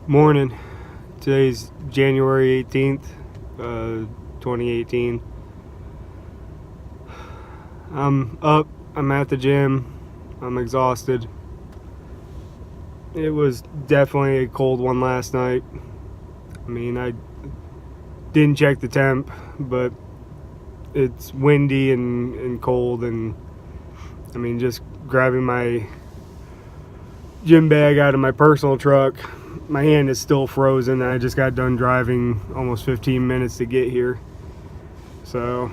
Morning. Today's January 18th, 2018. I'm up. I'm at the gym. I'm exhausted. It was definitely a cold one last night. I mean, I didn't check the temp, but it's windy and cold, and I mean, just grabbing my gym bag out of my personal truck, my hand is still frozen. I just got done driving almost 15 minutes to get here, so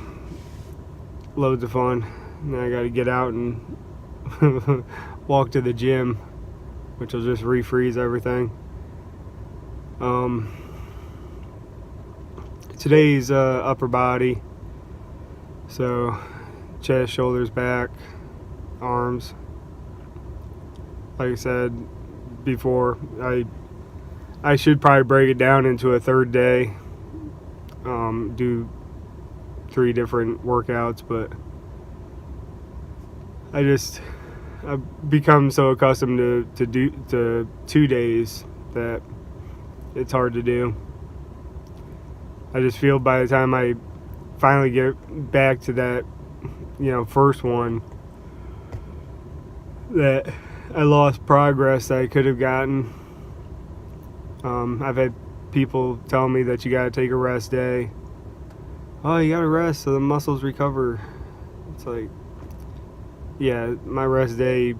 loads of fun. Now I got to get out and walk to the gym, which will just refreeze everything. Today's upper body, so chest, shoulders, back, arms. Like I said before, I should probably break it down into a third day, do 3 different workouts, but I've become so accustomed to 2 days that it's hard to do. I just feel by the time I finally get back to that, first one, that I lost progress that I could have gotten. I've had people tell me that you got to take a rest day. Oh, you got to rest so the muscles recover. It's like, yeah, my rest day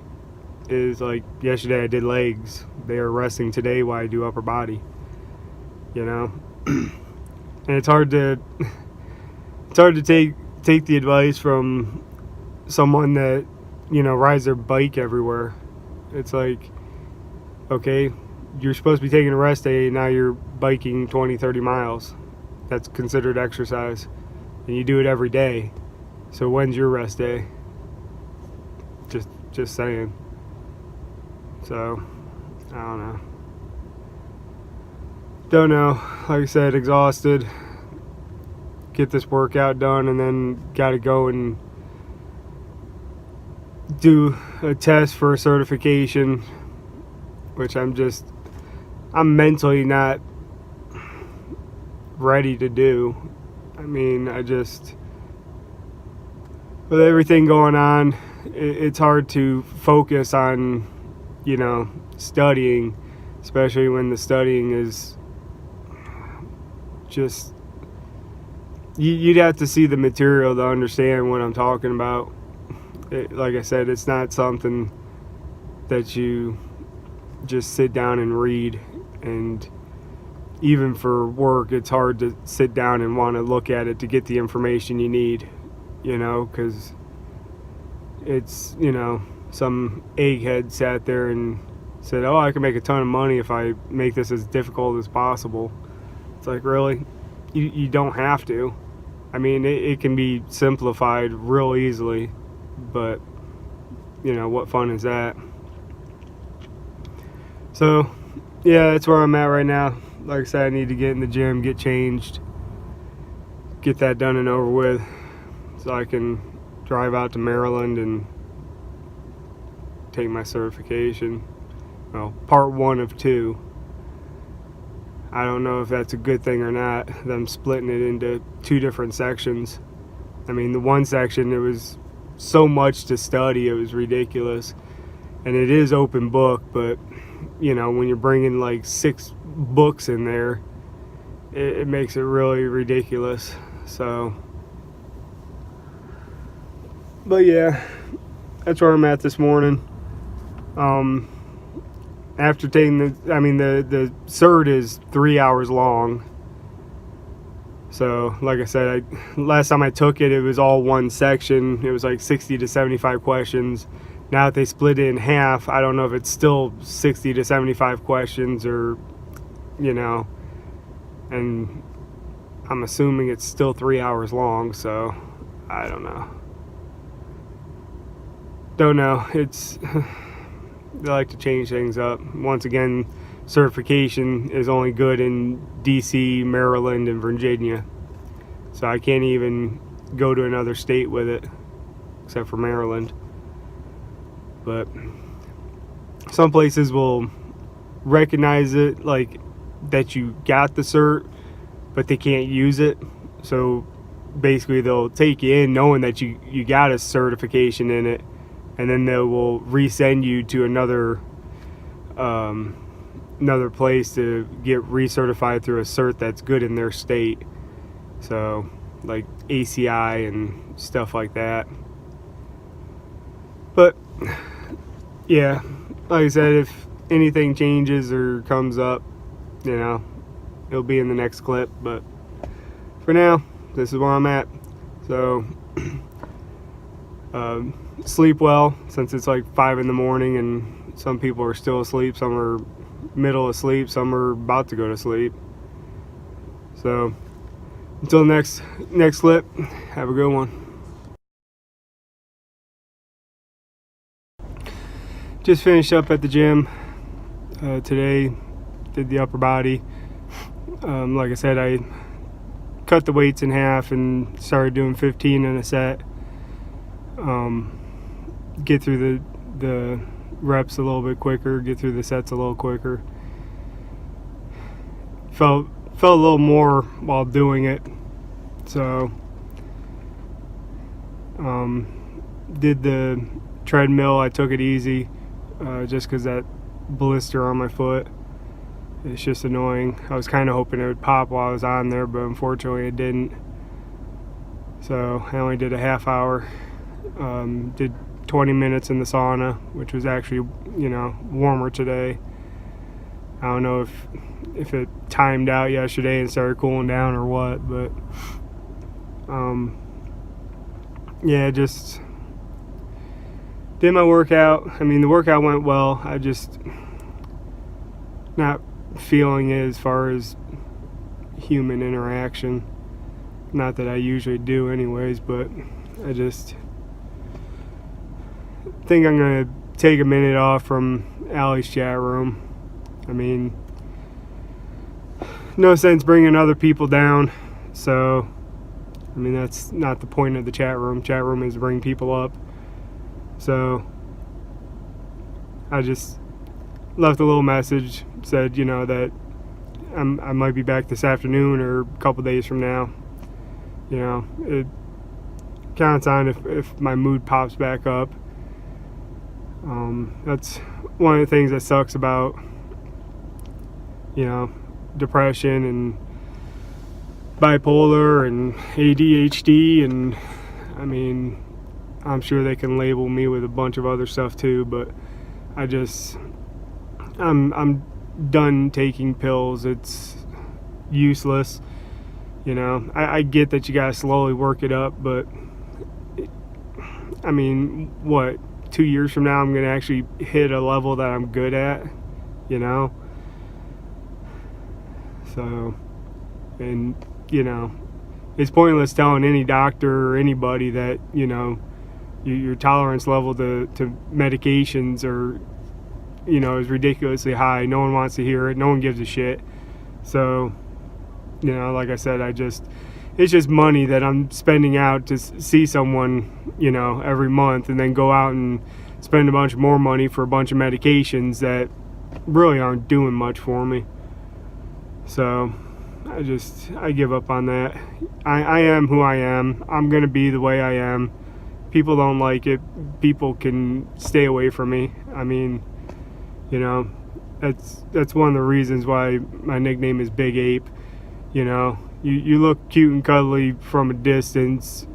is like yesterday I did legs. They are resting today while I do upper body. And it's hard to take the advice from someone that rides their bike everywhere. It's like, okay, you're supposed to be taking a rest day, now you're biking 20-30 miles. That's considered exercise, and you do it every day. So when's your rest day? Just saying. So I don't know. Like I said, exhausted. Get this workout done, and then gotta go and do a test for a certification, which I'm mentally not ready to do. I mean, with everything going on, it's hard to focus on, studying, especially when the studying is just, you'd have to see the material to understand what I'm talking about. Like I said, it's not something that you just sit down and read, and even for work, it's hard to sit down and want to look at it to get the information you need, because it's, some egghead sat there and said, oh, I can make a ton of money if I make this as difficult as possible. It's like, really? You don't have to. I mean, it can be simplified real easily, but, what fun is that? So, yeah, that's where I'm at right now. Like I said, I need to get in the gym, get changed, get that done and over with, so I can drive out to Maryland and take my certification. Well, part 1 of 2. I don't know if that's a good thing or not, them splitting it into 2 different sections. I mean, the one section, it was so much to study, it was ridiculous. And it is open book, but, when you're bringing like 6 books in there, it makes it really ridiculous. So, but yeah, that's where I'm at this morning. After taking the cert is 3 hours long. So, like I said, last time I took it, it was all one section. It was like 60 to 75 questions. Now that they split it in half, I don't know if it's still 60 to 75 questions or, and I'm assuming it's still 3 hours long, so I don't know. It's, they like to change things up. Once again, certification is only good in DC, Maryland, and Virginia. So I can't even go to another state with it, except for Maryland. But some places will recognize it, like that you got the cert, but they can't use it. So basically they'll take you in knowing that you got a certification in it, and then they will resend you to another place to get recertified through a cert that's good in their state. So like ACI and stuff like that. But yeah, like I said, if anything changes or comes up, you know, it'll be in the next clip. But for now, this is where I'm at. So sleep well, since it's like 5 in the morning and some people are still asleep, some are middle of sleep, some are about to go to sleep. So until next clip, have a good one. Just finished up at the gym today, did the upper body. Like I said, I cut the weights in half and started doing 15 in a set. Get through the reps a little bit quicker, get through the sets a little quicker. Felt a little more while doing it. So did the treadmill. I took it easy just because that blister on my foot, it's just annoying. I was kind of hoping it would pop while I was on there, but unfortunately it didn't. So I only did a half hour. Did 20 minutes in the sauna, which was actually, you know, warmer today. I don't know if it timed out yesterday and started cooling down or what, but yeah, just did my workout. I mean, the workout went well. I just not feeling it as far as human interaction. Not that I usually do anyways, but I just think I'm gonna take a minute off from Allie's chat room. I mean, no sense bringing other people down. So, I mean, that's not the point of the chat room. Chat room is to bring people up. So, I just left a little message, said, you know, that I might be back this afternoon or a couple days from now. You know, it counts on if my mood pops back up. That's one of the things that sucks about, you know, depression and bipolar and ADHD, and I mean, I'm sure they can label me with a bunch of other stuff too, but I'm done taking pills. It's useless. You know, I get that you gotta slowly work it up, but I mean, what, 2 years from now I'm gonna actually hit a level that I'm good at, you know? So, and you know, it's pointless telling any doctor or anybody that, you know, your tolerance level to medications or, you know, is ridiculously high. No one wants to hear it. No one gives a shit. So, you know, like I said, it's just money that I'm spending out to see someone, you know, every month, and then go out and spend a bunch more money for a bunch of medications that really aren't doing much for me. So I give up on that. I am who I am. I'm gonna be the way I am. People don't like it. People can stay away from me. I mean, you know, that's one of the reasons why my nickname is Big Ape. You know, you look cute and cuddly from a distance.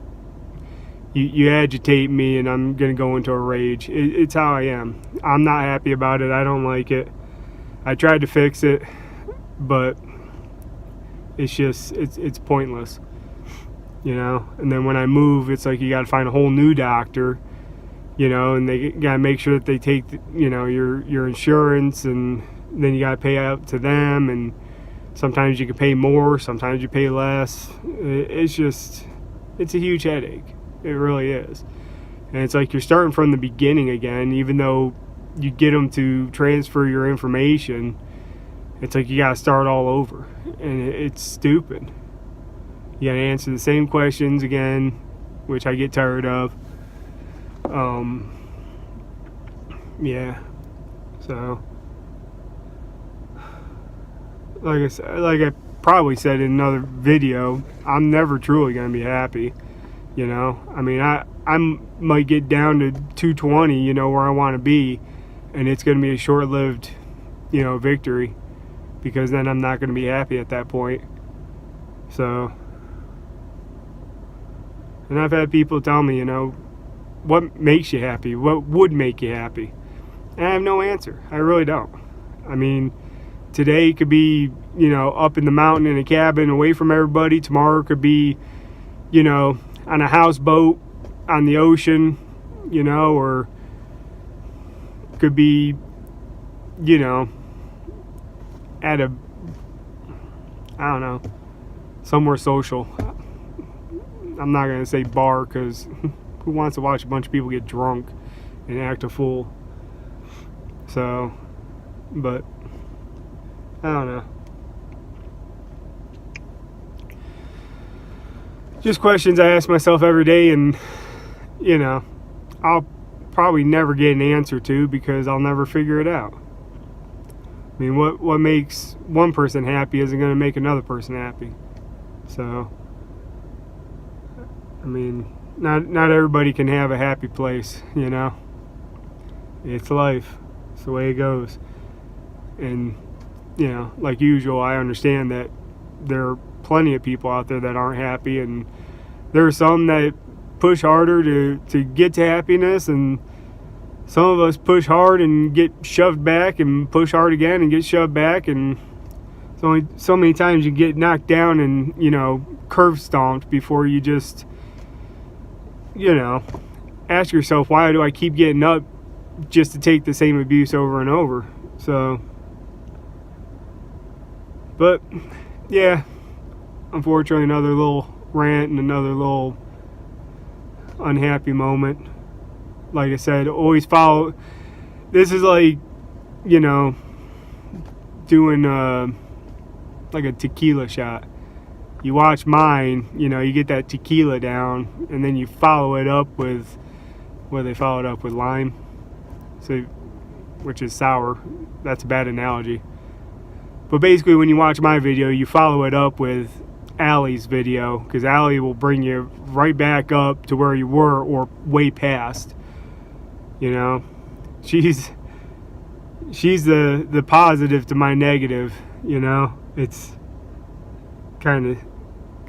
You agitate me, and I'm gonna go into a rage. It's how I am. I'm not happy about it. I don't like it. I tried to fix it, but it's just it's pointless. You know, and then when I move, it's like you got to find a whole new doctor, you know, and they got to make sure that they take, you know, your insurance, and then you got to pay out to them, and sometimes you can pay more, sometimes you pay less. It's a huge headache. It really is. And it's like you're starting from the beginning again, even though you get them to transfer your information. It's like you got to start all over, and it's stupid. You gotta answer the same questions again, which I get tired of. Yeah. So like I probably said in another video, I'm never truly gonna be happy. You know, I mean, I might get down to 220, you know, where I want to be, and it's gonna be a short-lived, you know, victory, because then I'm not gonna be happy at that point. So, and I've had people tell me, you know, what makes you happy? What would make you happy? And I have no answer. I really don't. I mean, today could be, you know, up in the mountain in a cabin away from everybody. Tomorrow could be, you know, on a houseboat on the ocean, you know, or could be, you know, at a, I don't know, somewhere social. I'm not going to say bar, because who wants to watch a bunch of people get drunk and act a fool? So, but I don't know. Just questions I ask myself every day, and, you know, I'll probably never get an answer to, because I'll never figure it out. I mean, what makes one person happy isn't going to make another person happy. So, I mean, not everybody can have a happy place, you know. It's life. It's the way it goes. And, you know, like usual, I understand that there are plenty of people out there that aren't happy, and there are some that push harder to get to happiness, and some of us push hard and get shoved back, and push hard again and get shoved back, and it's only so many times you get knocked down and, you know, curve stomped before you just, you know, ask yourself, why do I keep getting up just to take the same abuse over and over? So, but yeah, unfortunately, another little rant and another little unhappy moment. Like I said, always follow. This is like, you know, doing like a tequila shot. You watch mine, you know, you get that tequila down, and then you follow it up with, well, they follow it up with lime, so, which is sour. That's a bad analogy. But basically, when you watch my video, you follow it up with Allie's video, because Allie will bring you right back up to where you were, or way past. You know, she's the positive to my negative. You know, it's kind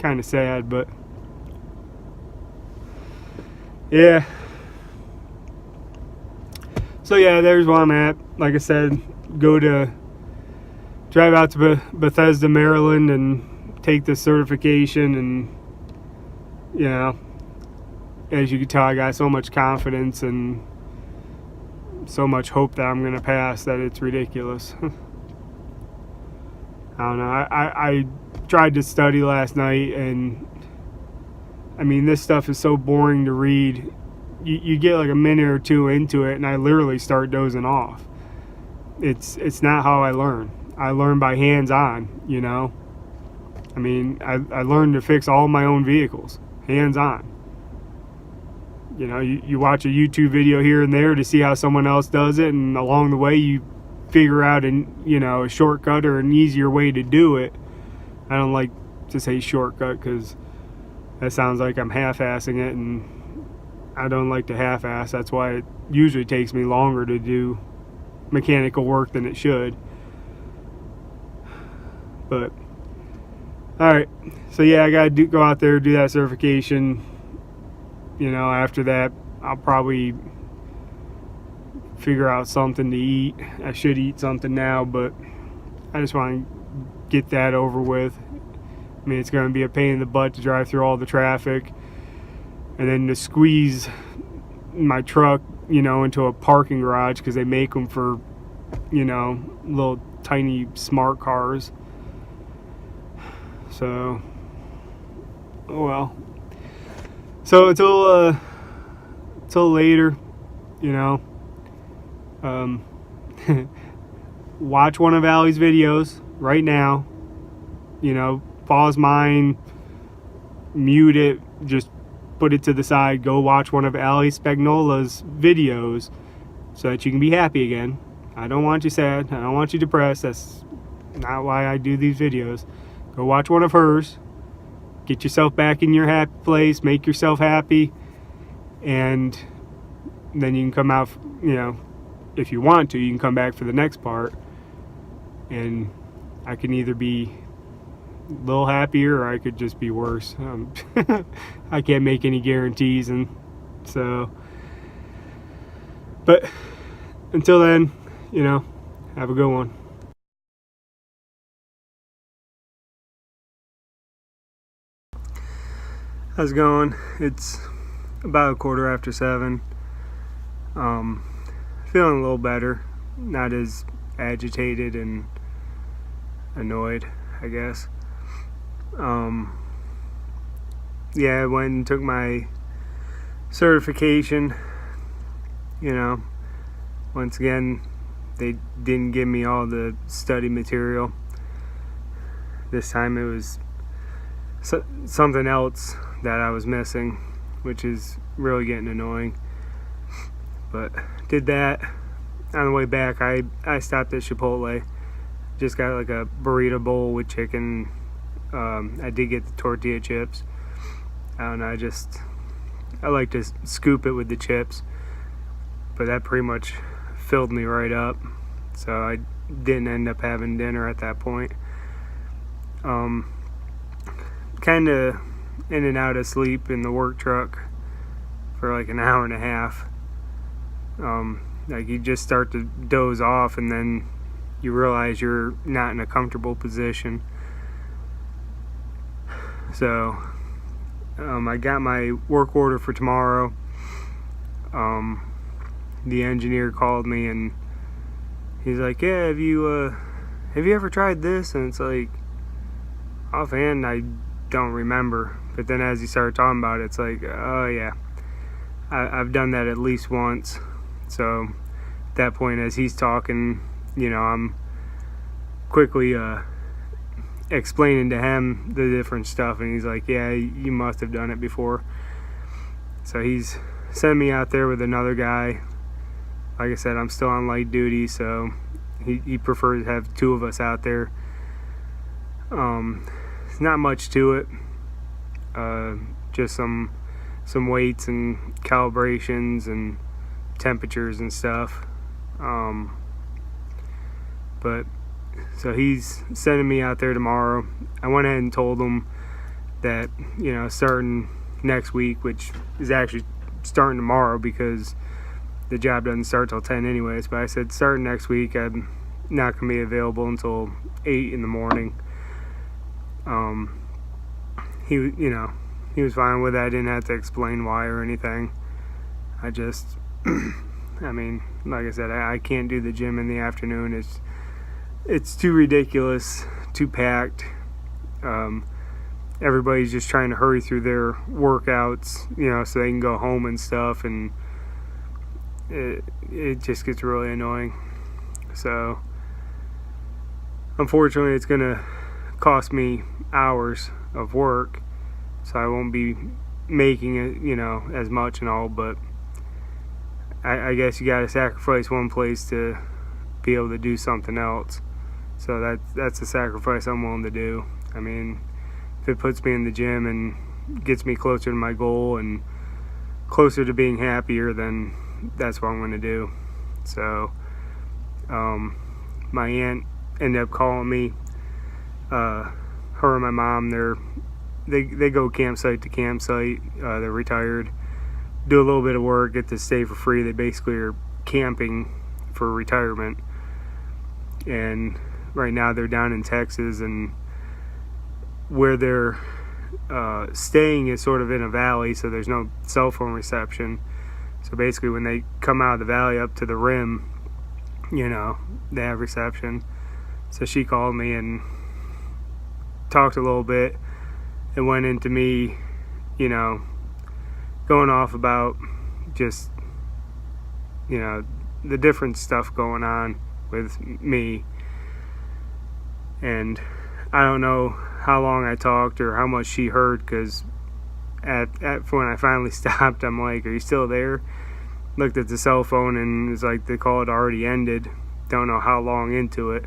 of sad, but yeah. So yeah, there's where I'm at. Like I said, drive out to Bethesda, Maryland, and take the certification. And, you know, as you can tell, I got so much confidence and so much hope that I'm gonna pass that it's ridiculous. I don't know. I tried to study last night, and I mean, this stuff is so boring to read. You get like a minute or two into it, and I literally start dozing off. It's not how I learn. I learn by hands-on, you know. I mean, I learned to fix all my own vehicles, hands-on. You know, you watch a YouTube video here and there to see how someone else does it, and along the way you figure out a shortcut or an easier way to do it. I don't like to say shortcut, because that sounds like I'm half-assing it, and I don't like to half-ass. That's why it usually takes me longer to do mechanical work than it should. But alright, so yeah, I gotta go out there, do that certification. You know, after that, I'll probably figure out something to eat. I should eat something now, but I just want to get that over with. I mean, it's going to be a pain in the butt to drive through all the traffic, and then to squeeze my truck, you know, into a parking garage, because they make them for, you know, little tiny smart cars. So, oh well. So until later, you know, watch one of Allie's videos right now. You know, pause mine, mute it, just put it to the side. Go watch one of Allie Spagnola's videos so that you can be happy again. I don't want you sad. I don't want you depressed. That's not why I do these videos. Go watch one of hers. Get yourself back in your happy place. Make yourself happy. And then you can come out, if you want to, you can come back for the next part. And I can either be a little happier or I could just be worse. I can't make any guarantees. And so, but until then, have a good one. How's it going? It's about 7:15. Feeling a little better. Not as agitated and annoyed, I guess. Yeah, I went and took my certification. Once again, they didn't give me all the study material. This time it was something else that I was missing, which is really getting annoying. But did that. On the way back, I stopped at Chipotle. Just got like a burrito bowl with chicken. I did get the tortilla chips. I don't know, I like to scoop it with the chips, but that pretty much filled me right up, so I didn't end up having dinner at that point. Kind of in and out of sleep in the work truck for like an hour and a half. Like you just start to doze off and then you realize you're not in a comfortable position. So I got my work order for tomorrow. The engineer called me and he's like, yeah, have you ever tried this? And it's like, offhand, I don't remember. But then as he started talking about it, it's like, oh yeah, I've done that at least once. So at that point, as he's talking, I'm quickly explaining to him the different stuff, and he's like, yeah, you must have done it before. So he's sent me out there with another guy. Like I said, I'm still on light duty, so he prefers to have two of us out there. It's not much to it, just some weights and calibrations and temperatures and stuff. But so he's sending me out there tomorrow. I went ahead and told him that, starting next week, which is actually starting tomorrow because the job doesn't start till 10 anyways, but I said starting next week I'm not going to be available until 8 in the morning. He was fine with that. I didn't have to explain why or anything. I just I mean, like I said, I can't do the gym in the afternoon. It's too ridiculous, too packed. Everybody's just trying to hurry through their workouts, so they can go home and stuff, and it just gets really annoying. So unfortunately, it's gonna cost me hours of work, so I won't be making it, as much and all, but I guess you gotta sacrifice one place to be able to do something else. So that's a sacrifice I'm willing to do. I mean, if it puts me in the gym and gets me closer to my goal and closer to being happier, then that's what I'm going to do. So my aunt ended up calling me. Her and my mom, they go campsite to campsite. They're retired, do a little bit of work, get to stay for free. They basically are camping for retirement. And right now they're down in Texas, and where they're staying is sort of in a valley, so there's no cell phone reception. So basically when they come out of the valley up to the rim, they have reception. So she called me and talked a little bit and went into me, going off about just, the different stuff going on with me. And I don't know how long I talked or how much she heard, because when I finally stopped, I'm like, are you still there? Looked at the cell phone and it's like the call had already ended. Don't know how long into it.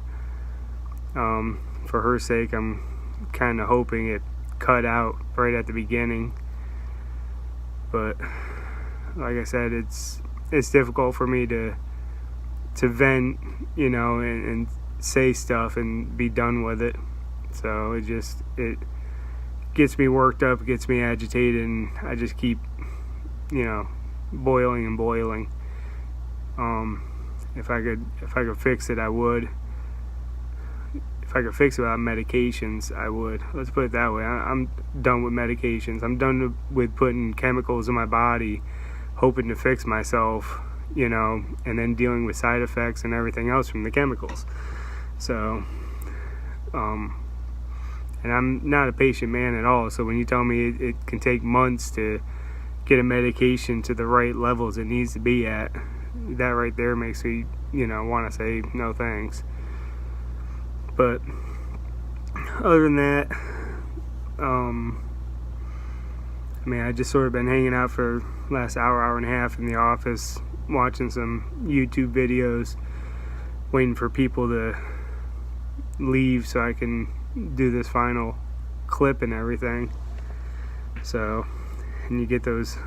For her sake, I'm kind of hoping it cut out right at the beginning. But like I said, it's difficult for me to vent, and say stuff and be done with it. So it gets me worked up, gets me agitated, and I just keep, boiling and boiling. If I could fix it, I would. If I could fix it without medications, I would. Let's put it that way. I'm done with medications. I'm done with putting chemicals in my body, hoping to fix myself, and then dealing with side effects and everything else from the chemicals. So, and I'm not a patient man at all. So when you tell me it can take months to get a medication to the right levels it needs to be at, that right there makes me, want to say no thanks. But other than that, I just sort of been hanging out for the last hour and a half in the office, watching some YouTube videos, waiting for people to leave so I can do this final clip and everything. So, and you get those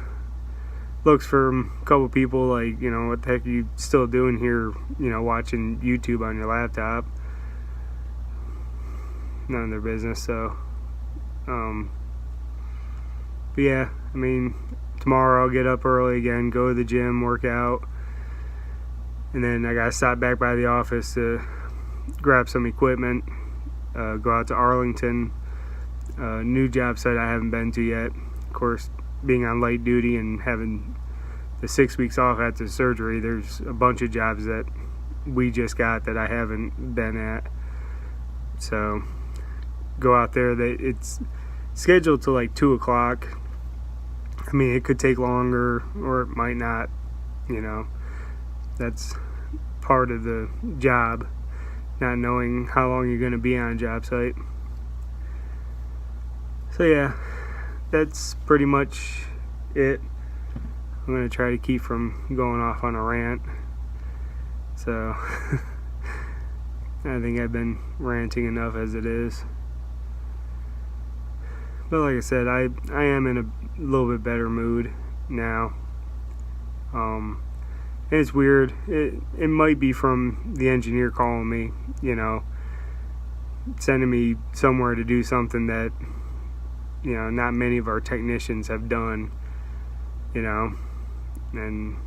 looks from a couple people like, what the heck are you still doing here, watching YouTube on your laptop? None of their business. So, but yeah, tomorrow I'll get up early again, go to the gym, work out, and then I gotta stop back by the office to grab some equipment, go out to Arlington, new job site I haven't been to yet. Of course, being on light duty and having the 6 weeks off after surgery, there's a bunch of jobs that we just got that I haven't been at. So go out there. It's scheduled to like 2 o'clock. It could take longer or it might not. That's part of the job, not knowing how long you're going to be on a job site. So yeah, that's pretty much it. I'm going to try to keep from going off on a rant. So I think I've been ranting enough as it is. But like I said, I am in a little bit better mood now. And it's weird. It might be from the engineer calling me, sending me somewhere to do something that, not many of our technicians have done, and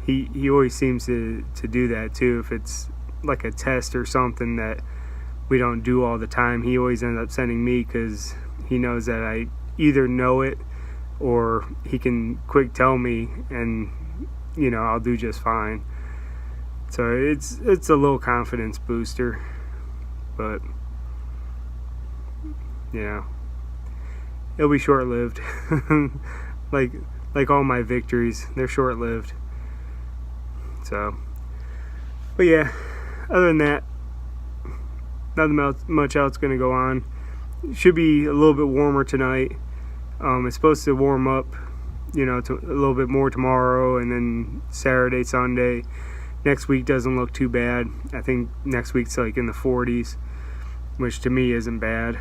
he always seems to do that too. If it's like a test or something that we don't do all the time, he always ends up sending me because he knows that I either know it or he can quick tell me and I'll do just fine. So it's a little confidence booster, but it'll be short-lived. like all my victories, they're short-lived. So, but yeah, other than that, nothing much else going to go on. It should be a little bit warmer tonight. It's supposed to warm up, to a little bit more tomorrow, and then Saturday, Sunday. Next week doesn't look too bad. I think next week's like in the 40s, which to me isn't bad.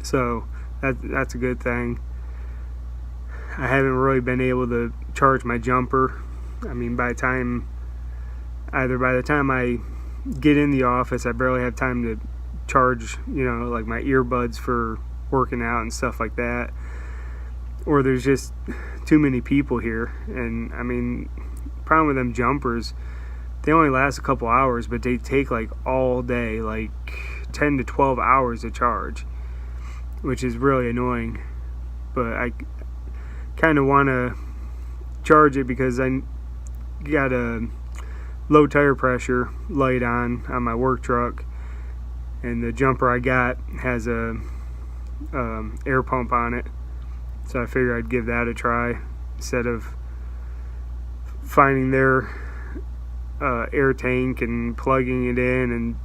So that's a good thing. I haven't really been able to charge my jumper. By the time I get in the office, I barely have time to charge, like my earbuds for working out and stuff like that. Or there's just too many people here. And problem with them jumpers, they only last a couple hours, but they take like all day, like 10 to 12 hours to charge, which is really annoying. But I kind of want to charge it because I got a low tire pressure light on my work truck, and the jumper I got has a air pump on it, so I figured I'd give that a try instead of finding their air tank and plugging it in, and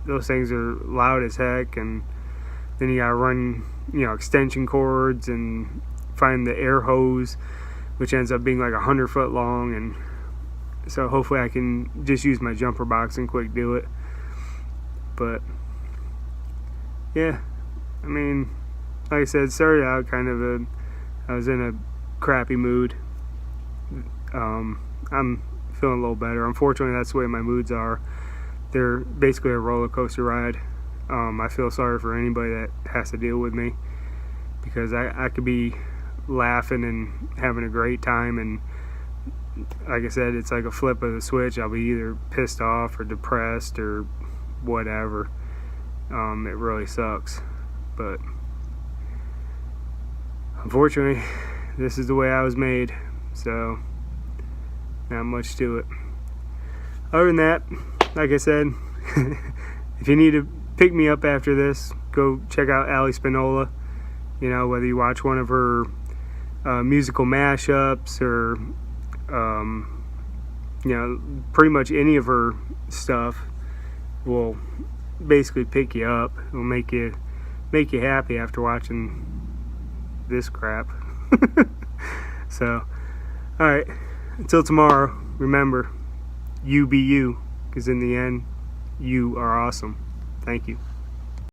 those things are loud as heck, and then you gotta run extension cords and find the air hose, which ends up being like 100 foot long, and So hopefully I can just use my jumper box and quick do it. But yeah, I mean, like I said, started out I was in a crappy mood. I'm feeling a little better. Unfortunately, that's the way my moods are. They're basically a roller coaster ride. I feel sorry for anybody that has to deal with me, because I could be laughing and having a great time, and like I said, it's like a flip of the switch. I'll be either pissed off or depressed or whatever. It really sucks, but unfortunately, this is the way I was made, so not much to it. Other than that, like I said, if you need to pick me up after this, go check out Ali Spinola. You know, whether you watch one of her musical mashups or you know, pretty much any of her stuff will basically pick you up. It'll make you happy after watching this crap. So, alright, until tomorrow, remember, you be you, because in the end, you are awesome. Thank you.